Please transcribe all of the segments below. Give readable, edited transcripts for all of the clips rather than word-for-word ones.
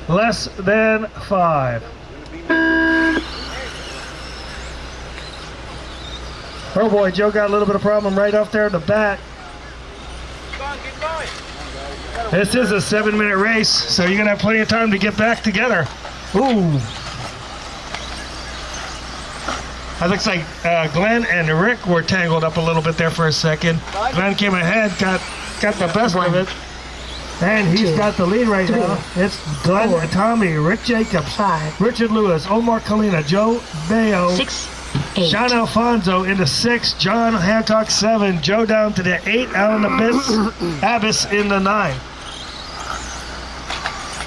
less than 5. Oh boy, Joe got a little bit of problem right off there at the bat. This is a 7-minute race, so you're gonna have plenty of time to get back together. Ooh. That looks like Glenn and Rick were tangled up a little bit there for a second. Glenn came ahead, got the best of it. And he's got the lead right now. It's Glenn and Tommy, Rick Jacobs, Richard Lewis, Omar Kalina, Joe Bayo, 6, 8. Sean Alfonso into 6, John Hancock 7, Joe down to the 8, Alan Abbas in the 9.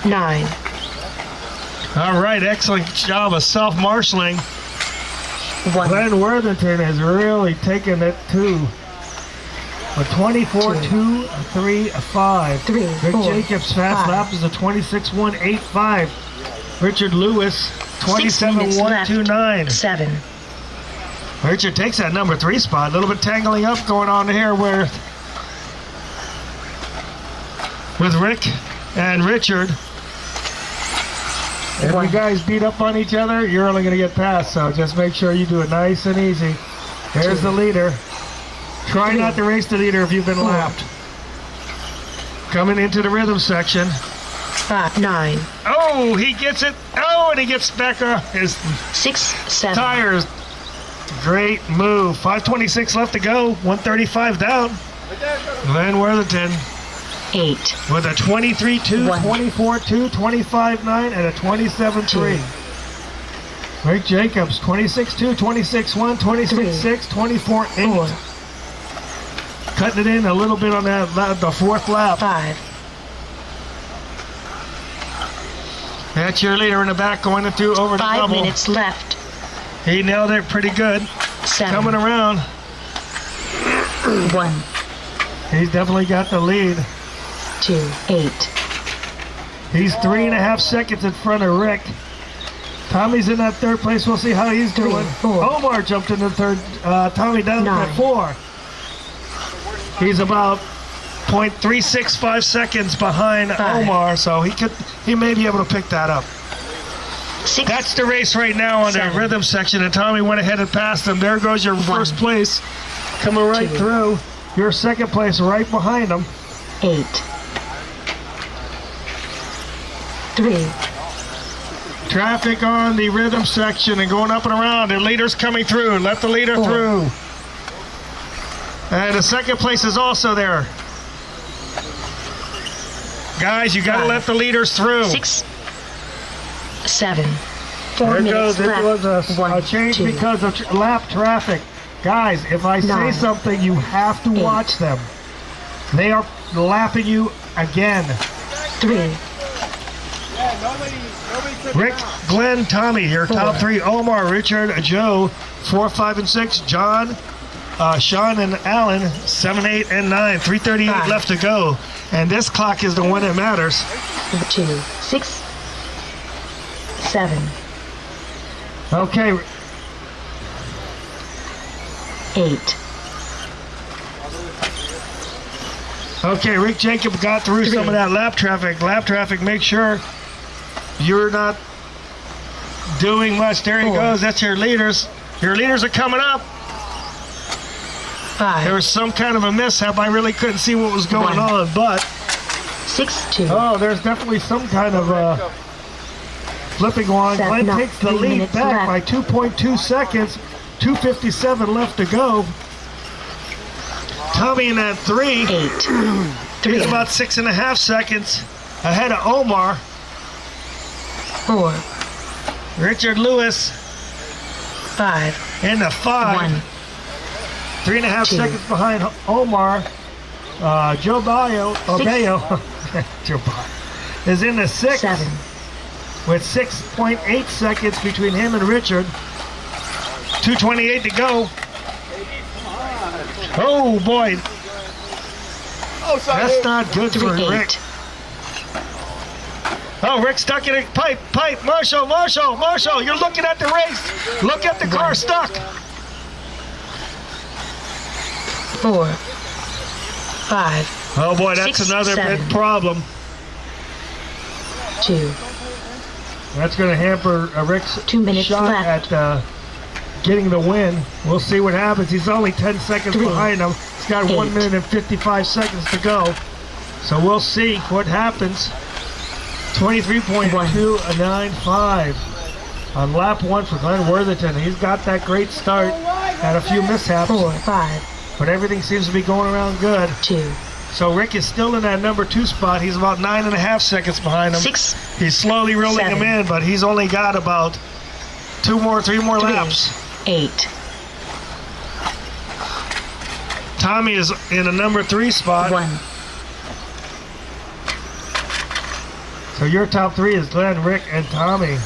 9. All right, excellent job of self-marshaling. 1. Glenn Worthington has really taken it to a 24-2-3-5. 3, Rick 4, Jacobs' fast 5. lap is a 26-1-8-5. Richard Lewis, 6 minutes left. 27-1-2-9. 7. Richard takes that number 3 spot. A little bit tangling up going on here with Rick and Richard. If you guys beat up on each other, you're only going to get past, so just make sure you do it nice and easy. There's the leader. Try not to race the leader if you've been lapped. Coming into the rhythm section. 9. Oh, he gets it. Oh, and he gets back on his 6, 7. tires. Great move. 5:26 left to go. 135 down. Glenn Worthington 8. with a 23-2, 1. 24-2, 25-9, and a 27-3. Rick Jacobs, 26-2, 26-1, 26-6, 24-8. 4. Cutting it in a little bit on that the 4th lap. 5. That's your leader in the back going through over the 5 double. minutes left. He nailed it pretty good. 7. Coming around. 1, He's definitely got the lead. 2, 8. He's 3.5 seconds in front of Rick. Tommy's in that 3rd place. We'll see how he's doing. 4. Omar jumped in the 3rd. Tommy down 9. at 4. He's about 0.365 seconds behind 5. Omar, so he may be able to pick that up. 6. That's the race right now on the 7. rhythm section, and Tommy went ahead and passed him. There goes your 1. 1st place coming right 2. through. Your 2nd place right behind him. 8. 3. Traffic on the rhythm section and going up and around. The leader's coming through. Let the leader 4. through. And the 2nd place is also there. Guys, you got to 5. let the leaders through. 6, 7. 4 There minutes goes. It left. was a 1, change 2. because of lap traffic. Guys, if I say 9. something, you have to 8. watch them. They are lapping you again. 3. Rick, Glenn, Tommy here. 4. Top 3, Omar, Richard, Joe. 4, 5, and 6, John, Sean, and Alan. 7, 8, and 9. 3:38 5. left to go. And this clock is the one that matters. 2, 6, 7. Okay. 8. Okay, Rick Jacob got through some of that lap traffic. Lap traffic, make sure you're not doing much. There he 4. goes. That's your leaders. Your leaders are coming up. 5. There was some kind of a mishap. I really couldn't see what was going 1. on, but 6, 2. oh, there's definitely some kind of flipping on. That's Glenn not takes the 3 lead minutes back left. by 2.2 seconds. 2:57 left to go. Tommy in that 3. 8. He's about 6.5 seconds ahead of Omar. 4. Richard Lewis 5. in the 5. 1. 3.5 2. seconds behind Omar. Joe Bayo, Joe Bayo is in the 6 7. with 6.8 seconds between him and Richard. 2:28 to go. Oh boy, that's not good for 3, 8. Rick. Oh, Rick stuck in a pipe. Marshall, you're looking at the race. Look at the car stuck. 4. 5. Oh boy, that's 6, another 7. big problem. 2. That's going to hamper Rick's 2 minutes shot left. at getting the win. We'll see what happens. He's only 10 seconds 3, behind him. He's got 1 8. minute and 55 seconds to go. So we'll see what happens. 23.295 on lap 1 for Glenn Worthington. He's got that great start. Had a few mishaps, 4, 5, but everything seems to be going around good. 2, So Rick is still in that number 2 spot. He's about 9.5 seconds behind him. 6. He's slowly rolling 7. him in, but he's only got about 3 more 3, laps. 8, Tommy is in a number 3 spot. 1. So your top 3 is Glenn, Rick, and Tommy.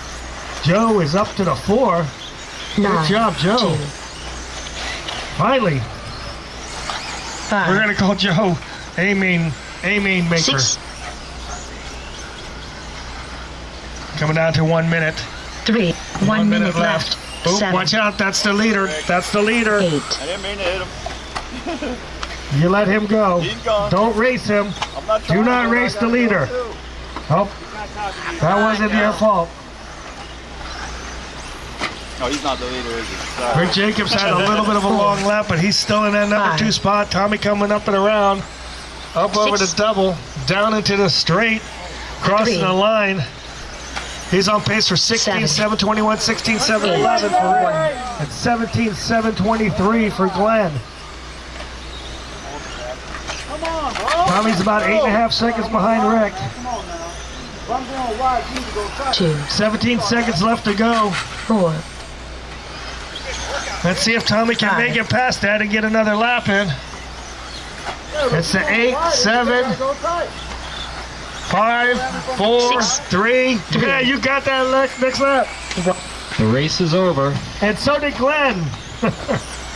Joe is up to the 4. 9. Good job, Joe. 2, Finally, 5. we're gonna call Joe a main maker. 6, Coming down to 1 minute. 3. 1 minute left. Oop, 7, watch out, that's the leader. That's the leader. 8. I didn't mean to hit him. You let him go. He's gone. Don't race him. I'm not Do trying, not but I race the gotta go leader. too. Oh, that wasn't your fault. No, he's not the leader, is he? Sorry. Rick Jacobs had a little bit of a long lap, but he's still in that number 2 spot. Tommy coming up and around. Up over the 6. double, down into the straight, crossing 3. the line. He's on pace for 16.721, 16.711 for Rick, and 17.723 for Glenn. Come on, bro. Tommy's about 8.5 seconds behind Rick. Come on now. If I'm going wide, you need to go tight. 2, 17 seconds left to go. 4, Let's see if Tommy can 5. make it past that and get another lap in. It's the 8, 7, Go tight. 5, 4, 6. 3. Yeah, you got that next lap. The race is over. And so did Glenn.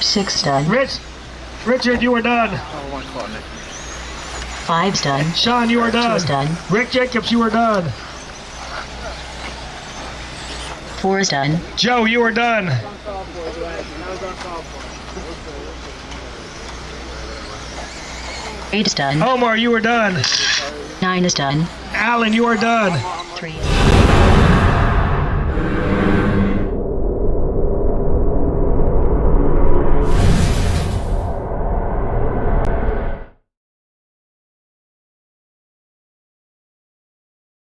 6 done. Richard, you were done. 5's done. Sean, you were 2 done. is done. Rick Jacobs, you were done. 4 is done. Joe, you were done. 8 is done. Omar, you were done. 9 is done. Alan, you are done. 3.